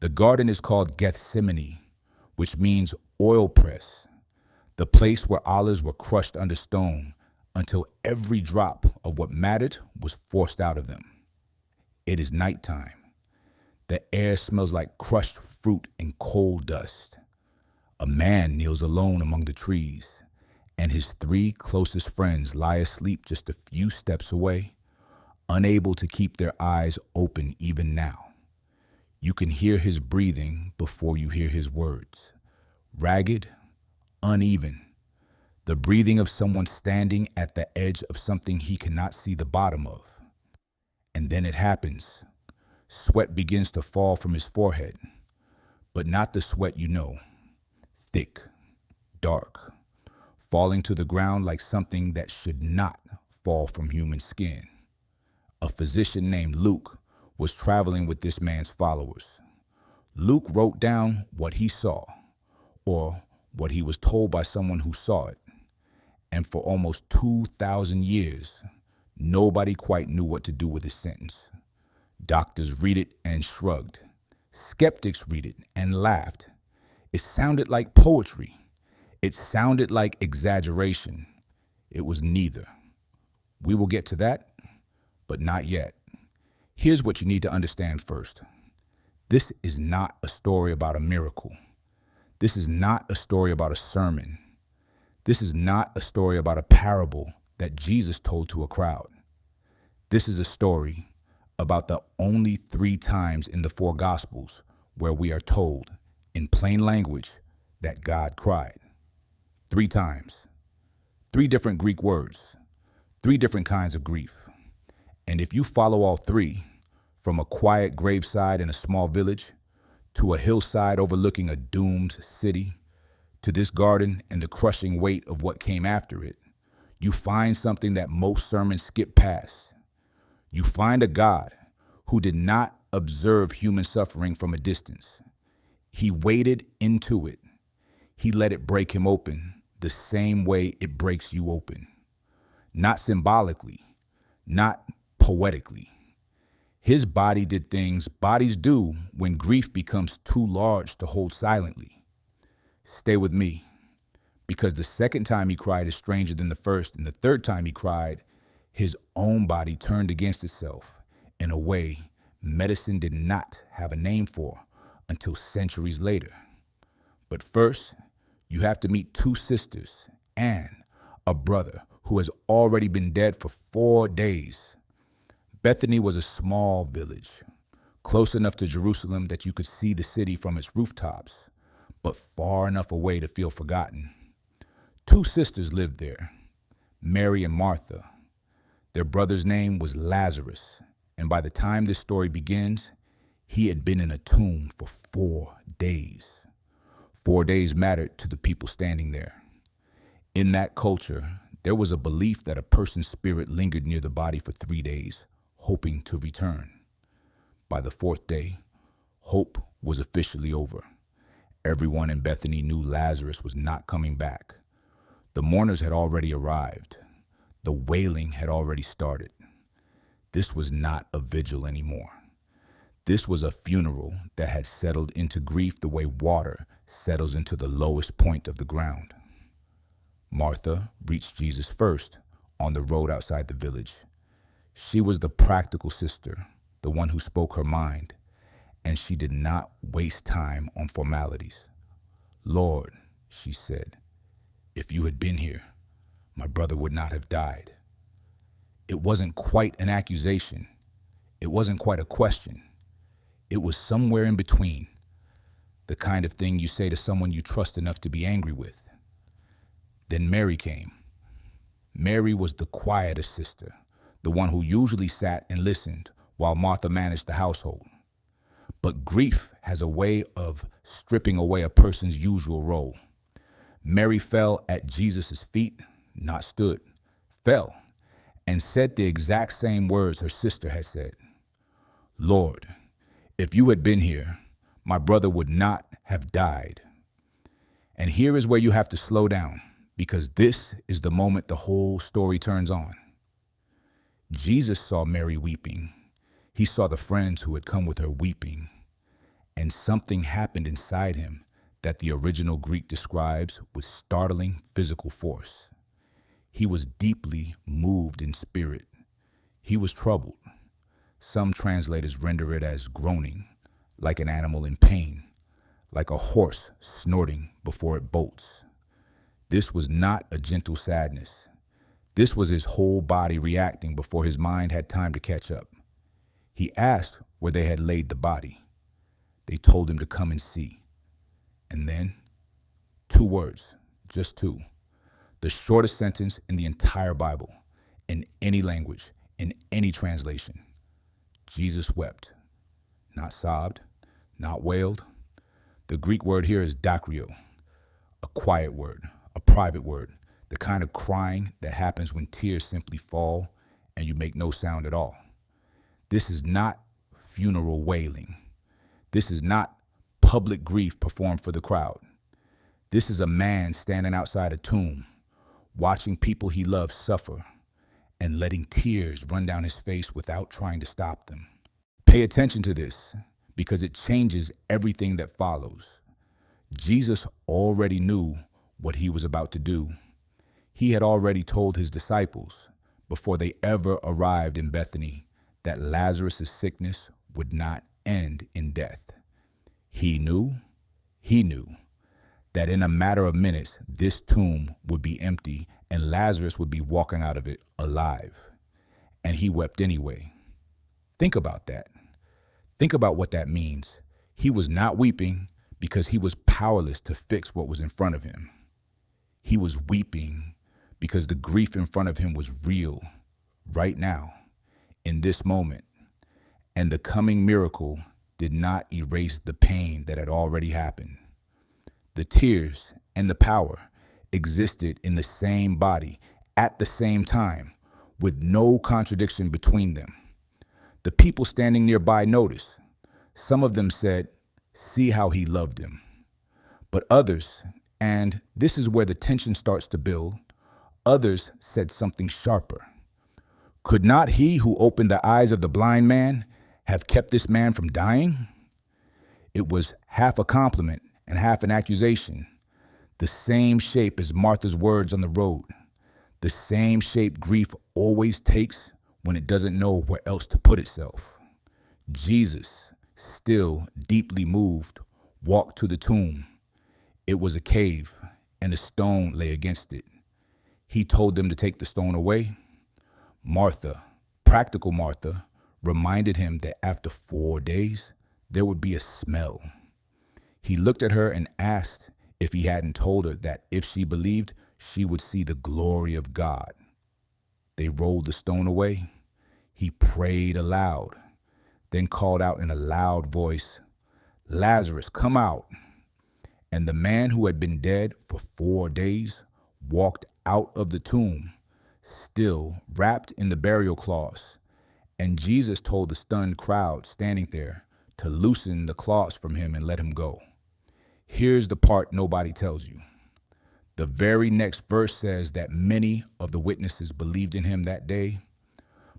The garden is called Gethsemane, which means oil press, the place where olives were crushed under stone until every drop of what mattered was forced out of them. It is nighttime. The air smells like crushed fruit and coal dust. A man kneels alone among the trees, and his three closest friends lie asleep just a few steps away, unable to keep their eyes open even now. You can hear his breathing before you hear his words. Ragged, uneven, the breathing of someone standing at the edge of something he cannot see the bottom of. And then it happens. Sweat begins to fall from his forehead, but not the sweat you know. Thick, dark, falling to the ground like something that should not fall from human skin. A physician named Luke was traveling with this man's followers. Luke wrote down what he saw, or what he was told by someone who saw it. And for almost 2,000 years, nobody quite knew what to do with his sentence. Doctors read it and shrugged. Skeptics read it and laughed. It sounded like poetry. It sounded like exaggeration. It was neither. We will get to that, but not yet. Here's what you need to understand first. This is not a story about a miracle. This is not a story about a sermon. This is not a story about a parable that Jesus told to a crowd. This is a story about the only 3 times in the 4 Gospels where we are told, in plain language, that God cried. 3 times. 3 different Greek words. 3 different kinds of grief. And if you follow all 3, from a quiet graveside in a small village, to a hillside overlooking a doomed city, to this garden and the crushing weight of what came after it, you find something that most sermons skip past. You find a God who did not observe human suffering from a distance. He waded into it. He let it break him open the same way it breaks you open. Not symbolically, not poetically. His body did things bodies do when grief becomes too large to hold silently. Stay with me, because the second time he cried is stranger than the first, and the third time he cried, his own body turned against itself in a way medicine did not have a name for until centuries later. But first, you have to meet 2 sisters and a brother who has already been dead for 4 days. Bethany was a small village, close enough to Jerusalem that you could see the city from its rooftops, but far enough away to feel forgotten. 2 sisters lived there, Mary and Martha. Their brother's name was Lazarus, and by the time this story begins, he had been in a tomb for 4 days. 4 days mattered to the people standing there. In that culture, there was a belief that a person's spirit lingered near the body for 3 days, hoping to return. By the 4th day, hope was officially over. Everyone in Bethany knew Lazarus was not coming back. The mourners had already arrived. The wailing had already started. This was not a vigil anymore. This was a funeral that had settled into grief the way water settles into the lowest point of the ground. Martha reached Jesus first on the road outside the village. She was the practical sister, the one who spoke her mind, and she did not waste time on formalities. "Lord," she said, "if you had been here, my brother would not have died." It wasn't quite an accusation. It wasn't quite a question. It was somewhere in between, the kind of thing you say to someone you trust enough to be angry with. Then Mary came. Mary was the quietest sister, the one who usually sat and listened while Martha managed the household. But grief has a way of stripping away a person's usual role. Mary fell at Jesus' feet, not stood, fell, and said the exact same words her sister had said. "Lord, if you had been here, my brother would not have died." And here is where you have to slow down, because this is the moment the whole story turns on. Jesus saw Mary weeping. He saw the friends who had come with her weeping. and something happened inside him that the original Greek describes with startling physical force. He was deeply moved in spirit. He was troubled. Some translators render it as groaning, like an animal in pain, like a horse snorting before it bolts. This was not a gentle sadness. This was his whole body reacting before his mind had time to catch up. He asked where they had laid the body. They told him to come and see. And then, 2 words, just 2. The shortest sentence in the entire Bible, in any language, in any translation. Jesus wept. Not sobbed, not wailed. The Greek word here is dakrio, a quiet word, a private word, the kind of crying that happens when tears simply fall and you make no sound at all. This is not funeral wailing. This is not public grief performed for the crowd. This is a man standing outside a tomb, watching people he loves suffer and letting tears run down his face without trying to stop them. Pay attention to this because it changes everything that follows. Jesus already knew what he was about to do. He had already told his disciples before they ever arrived in Bethany that Lazarus' sickness would not end in death. He knew that in a matter of minutes, this tomb would be empty and Lazarus would be walking out of it alive. And he wept anyway. Think about that. Think about what that means. He was not weeping because he was powerless to fix what was in front of him. He was weeping because the grief in front of him was real, right now, in this moment. And the coming miracle did not erase the pain that had already happened. The tears and the power existed in the same body at the same time, with no contradiction between them. The people standing nearby noticed. Some of them said, "See how he loved him." But others, and this is where the tension starts to build, others said something sharper. Could not he who opened the eyes of the blind man have kept this man from dying? It was half a compliment and half an accusation. The same shape as Martha's words on the road. The same shape grief always takes when it doesn't know where else to put itself. Jesus, still deeply moved, walked to the tomb. It was a cave, and a stone lay against it. He told them to take the stone away. Martha, practical Martha, reminded him that after 4 days, there would be a smell. He looked at her and asked if he hadn't told her that if she believed, she would see the glory of God. They rolled the stone away. He prayed aloud, then called out in a loud voice, "Lazarus, come out." And the man who had been dead for 4 days walked out of the tomb, still wrapped in the burial cloths. And Jesus told the stunned crowd standing there to loosen the cloths from him and let him go. Here's the part nobody tells you. The very next verse says that many of the witnesses believed in him that day,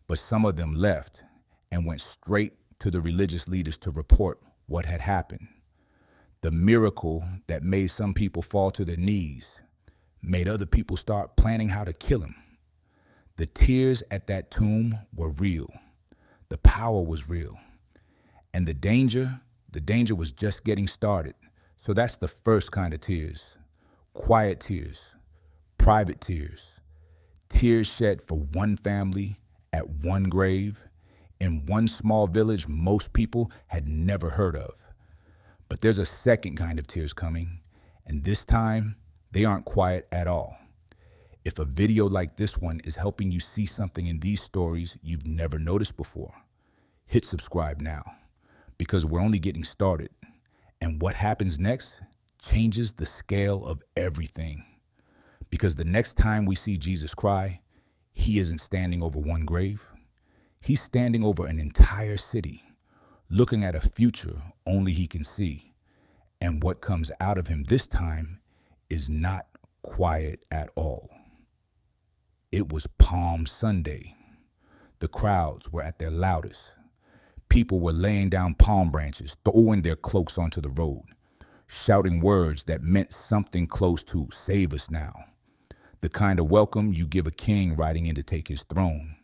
but some of them left and went straight to the religious leaders to report what had happened. The miracle that made some people fall to their knees made other people start planning how to kill him. The tears at that tomb were real. The power was real. And the danger was just getting started. So that's the first kind of tears. Quiet tears, private tears, tears shed for one family at one grave in one small village most people had never heard of. But there's a second kind of tears coming, and this time they aren't quiet at all. If a video like this one is helping you see something in these stories you've never noticed before, hit subscribe now, because we're only getting started. And what happens next changes the scale of everything. Because the next time we see Jesus cry, he isn't standing over one grave. He's standing over an entire city, looking at a future only he can see. And what comes out of him this time is not quiet at all. It was Palm Sunday. The crowds were at their loudest. People were laying down palm branches, throwing their cloaks onto the road, shouting words that meant something close to "save us now," the kind of welcome you give a king riding in to take his throne.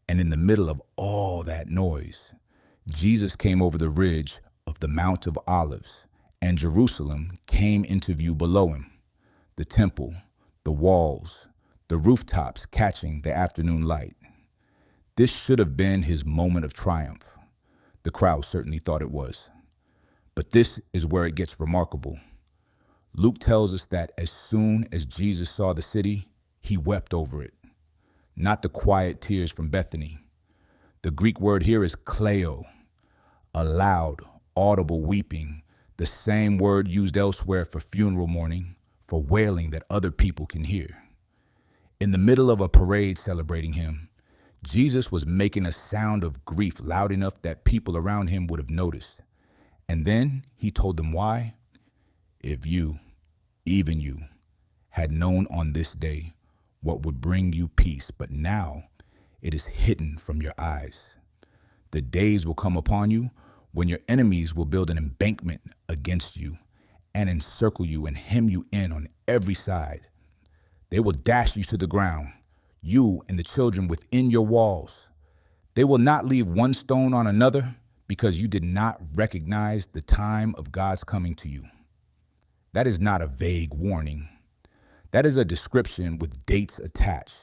And in the middle of all that noise, Jesus came over the ridge of the Mount of Olives, and Jerusalem came into view below him, the temple, the walls, the rooftops catching the afternoon light. This should have been his moment of triumph. The crowd certainly thought it was. But this is where it gets remarkable. Luke tells us that as soon as Jesus saw the city, he wept over it. Not the quiet tears from Bethany. The Greek word here is kleo, a loud, audible weeping, the same word used elsewhere for funeral mourning, for wailing that other people can hear. In the middle of a parade celebrating him, Jesus was making a sound of grief loud enough that people around him would have noticed. And then he told them why. If you, even you, had known on this day what would bring you peace, but now it is hidden from your eyes. The days will come upon you when your enemies will build an embankment against you and encircle you and hem you in on every side. They will dash you to the ground, you and the children within your walls. They will not leave one stone on another because you did not recognize the time of God's coming to you. That is not a vague warning. That is a description with dates attached,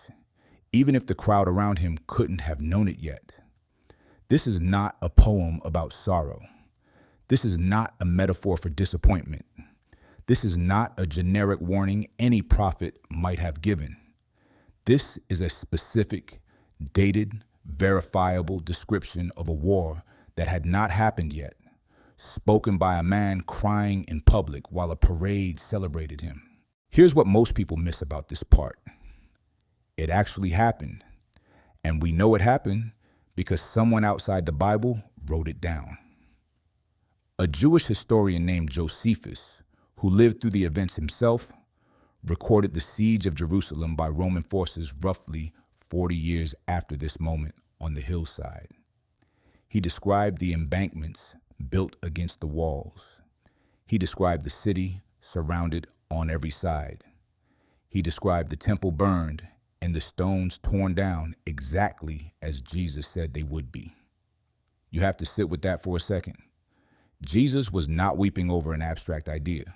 even if the crowd around him couldn't have known it yet. This is not a poem about sorrow. This is not a metaphor for disappointment. This is not a generic warning any prophet might have given. This is a specific, dated, verifiable description of a war that had not happened yet, spoken by a man crying in public while a parade celebrated him. Here's what most people miss about this part. It actually happened, and we know it happened because someone outside the Bible wrote it down. A Jewish historian named Josephus, who lived through the events himself, recorded the siege of Jerusalem by Roman forces roughly 40 years after this moment on the hillside. He described the embankments built against the walls. He described the city surrounded on every side. He described the temple burned and the stones torn down exactly as Jesus said they would be. You have to sit with that for a second. Jesus was not weeping over an abstract idea.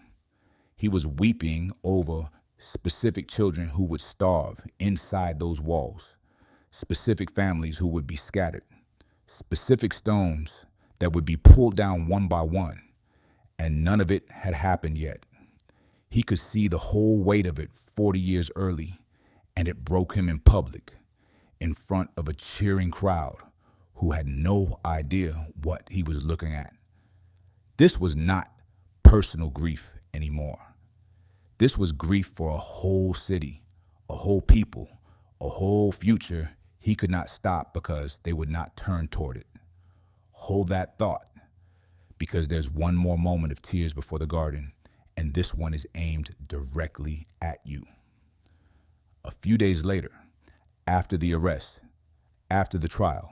He was weeping over specific children who would starve inside those walls, specific families who would be scattered, specific stones that would be pulled down one by one, and none of it had happened yet. He could see the whole weight of it 40 years early, and it broke him in public, in front of a cheering crowd who had no idea what he was looking at. This was not personal grief anymore. This was grief for a whole city, a whole people, a whole future he could not stop because they would not turn toward it. Hold that thought, because there's one more moment of tears before the garden, and this one is aimed directly at you. A few days later, after the arrest, after the trial,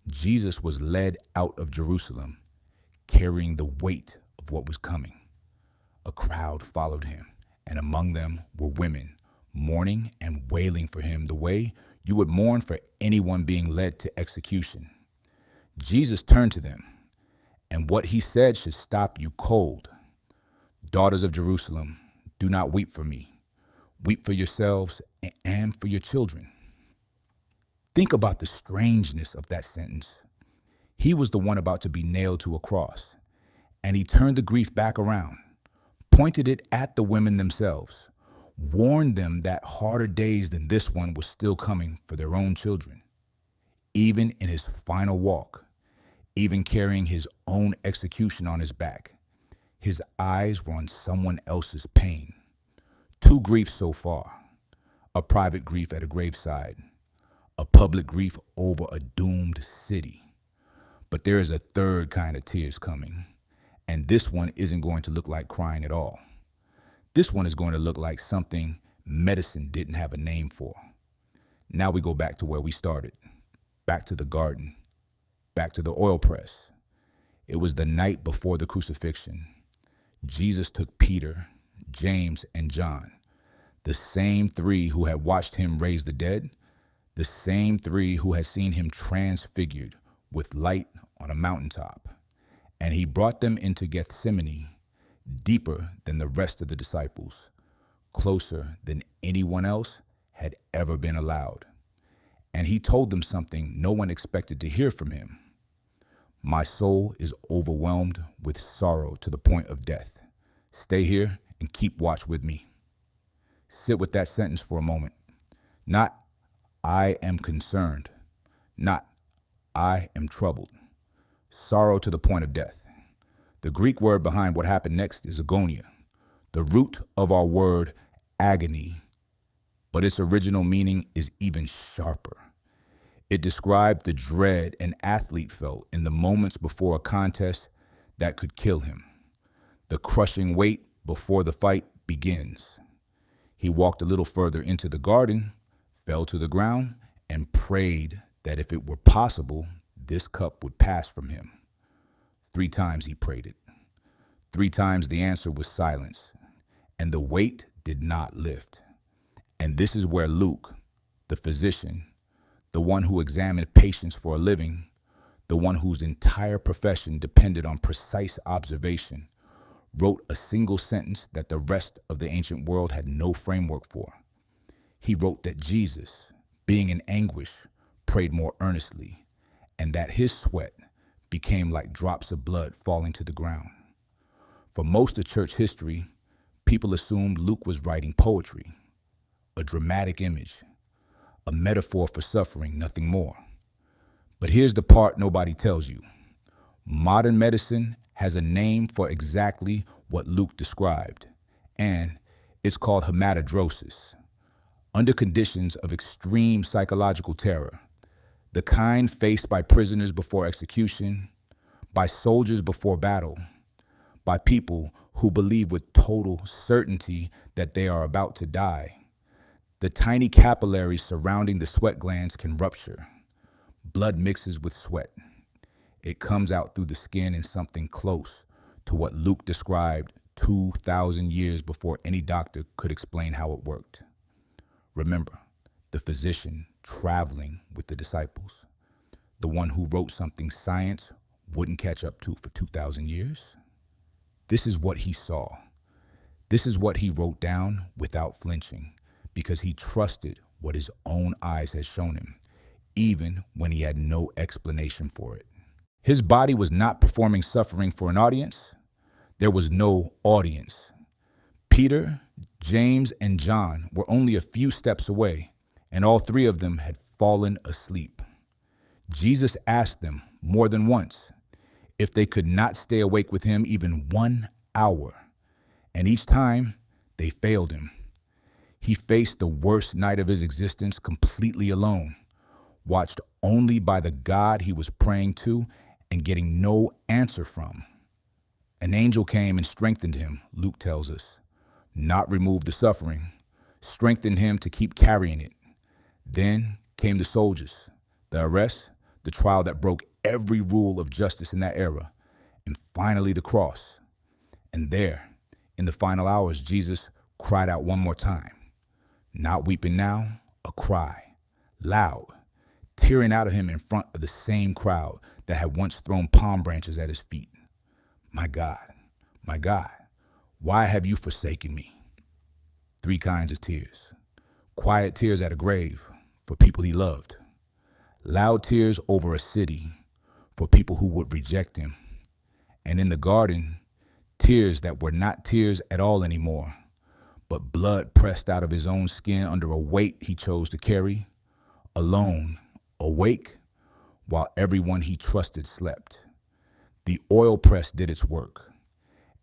Jesus was led out of Jerusalem, carrying the weight of what was coming. A crowd followed him, and among them were women, mourning and wailing for him the way you would mourn for anyone being led to execution. Jesus turned to them, and what he said should stop you cold. Daughters of Jerusalem, do not weep for me. Weep for yourselves and for your children. Think about the strangeness of that sentence. He was the one about to be nailed to a cross, and he turned the grief back around, pointed it at the women themselves, warned them that harder days than this one were still coming for their own children. Even in his final walk, even carrying his own execution on his back, his eyes were on someone else's pain. Two griefs so far: a private grief at a graveside, a public grief over a doomed city. But there is a third kind of tears coming, and this one isn't going to look like crying at all. This one is going to look like something medicine didn't have a name for. Now we go back to where we started, back to the garden, back to the oil press. It was the night before the crucifixion. Jesus took Peter, James, and John, the same three who had watched him raise the dead, the same three who had seen him transfigured with light on a mountaintop. And he brought them into Gethsemane, deeper than the rest of the disciples, closer than anyone else had ever been allowed. And he told them something no one expected to hear from him. My soul is overwhelmed with sorrow to the point of death. Stay here and keep watch with me. Sit with that sentence for a moment. Not, I am concerned. Not, I am troubled. Sorrow to the point of death. The Greek word behind what happened next is agonia, the root of our word agony, but its original meaning is even sharper. It described the dread an athlete felt in the moments before a contest that could kill him, the crushing weight before the fight begins. He walked a little further into the garden, fell to the ground, and prayed that if it were possible, this cup would pass from him. 3 times he prayed it. 3 times the answer was silence, and the weight did not lift. And this is where Luke, the physician, the one who examined patients for a living, the one whose entire profession depended on precise observation, wrote a single sentence that the rest of the ancient world had no framework for. He wrote that Jesus, being in anguish, prayed more earnestly, and that his sweat became like drops of blood falling to the ground. For most of church history, people assumed Luke was writing poetry, a dramatic image, a metaphor for suffering, nothing more. But here's the part nobody tells you. Modern medicine has a name for exactly what Luke described, and it's called hematidrosis. Under conditions of extreme psychological terror, the kind faced by prisoners before execution, by soldiers before battle, by people who believe with total certainty that they are about to die, the tiny capillaries surrounding the sweat glands can rupture. Blood mixes with sweat. It comes out through the skin in something close to what Luke described 2,000 years before any doctor could explain how it worked. Remember, the physician traveling with the disciples, the one who wrote something science wouldn't catch up to for 2,000 years. This is what he saw. This is what he wrote down without flinching, because he trusted what his own eyes had shown him, even when he had no explanation for it. His body was not performing suffering for an audience. There was no audience. Peter, James, and John were only a few steps away, and all 3 of them had fallen asleep. Jesus asked them more than once if they could not stay awake with him even 1 hour, and each time they failed him. He faced the worst night of his existence completely alone, watched only by the God he was praying to and getting no answer from. An angel came and strengthened him, Luke tells us, not removed the suffering, strengthened him to keep carrying it. Then came the soldiers, the arrest, the trial that broke every rule of justice in that era, and finally the cross. And there, in the final hours, Jesus cried out one more time. Not weeping now, a cry, loud, tearing out of him in front of the same crowd that had once thrown palm branches at his feet. My God, why have you forsaken me? 3 kinds of tears. Quiet tears at a grave for people he loved. Loud tears over a city for people who would reject him. And in the garden, tears that were not tears at all anymore, but blood pressed out of his own skin under a weight he chose to carry, alone, awake, while everyone he trusted slept. The oil press did its work.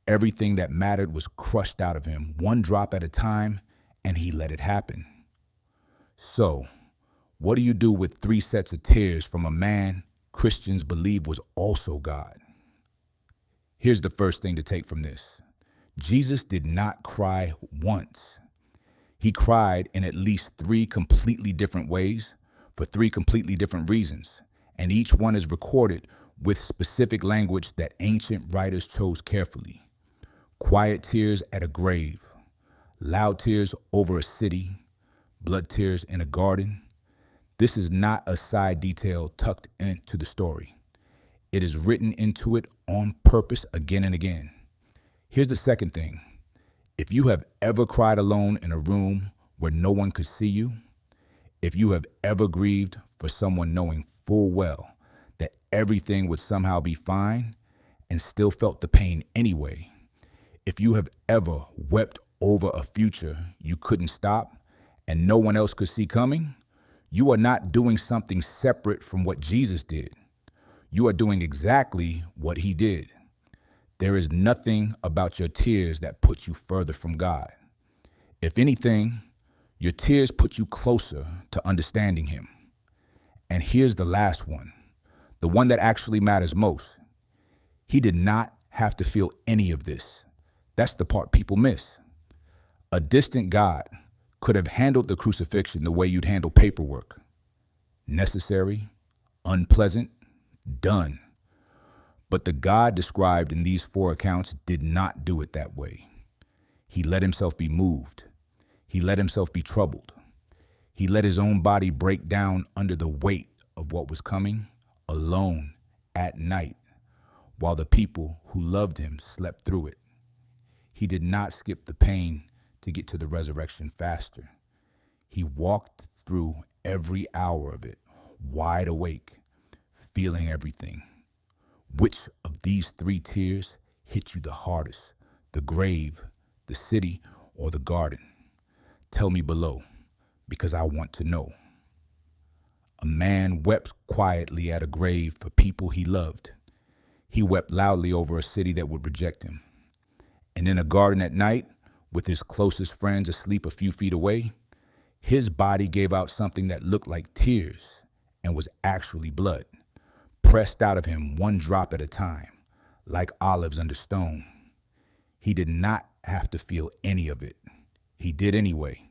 Everything that mattered was crushed out of him, 1 drop at a time, and he let it happen. So, what do you do with 3 sets of tears from a man Christians believe was also God? Here's the first thing to take from this. Jesus did not cry once. He cried in at least 3 completely different ways for 3 completely different reasons. and each one is recorded with specific language that ancient writers chose carefully. Quiet tears at a grave, loud tears over a city, blood tears in a garden. This is not a side detail tucked into the story. It is written into it on purpose again and again. Here's the second thing. If you have ever cried alone in a room where no one could see you, if you have ever grieved for someone knowing full well that everything would somehow be fine and still felt the pain anyway, if you have ever wept over a future you couldn't stop and no one else could see coming, you are not doing something separate from what Jesus did. You are doing exactly what he did. There is nothing about your tears that puts you further from God. If anything, your tears put you closer to understanding him. And here's the last one, the one that actually matters most. He did not have to feel any of this. That's the part people miss. A distant God could have handled the crucifixion the way you'd handle paperwork. Necessary, unpleasant, done. But the God described in these 4 accounts did not do it that way. He let himself be moved. He let himself be troubled. He let his own body break down under the weight of what was coming, alone, at night, while the people who loved him slept through it. He did not skip the pain to get to the resurrection faster. He walked through every hour of it, wide awake, feeling everything. Which of these 3 tears hit you the hardest? The grave, the city, or the garden? Tell me below, because I want to know. A man wept quietly at a grave for people he loved. He wept loudly over a city that would reject him. And in a garden at night, with his closest friends asleep a few feet away, his body gave out something that looked like tears and was actually blood, pressed out of him 1 drop at a time, like olives under stone. He did not have to feel any of it. He did anyway.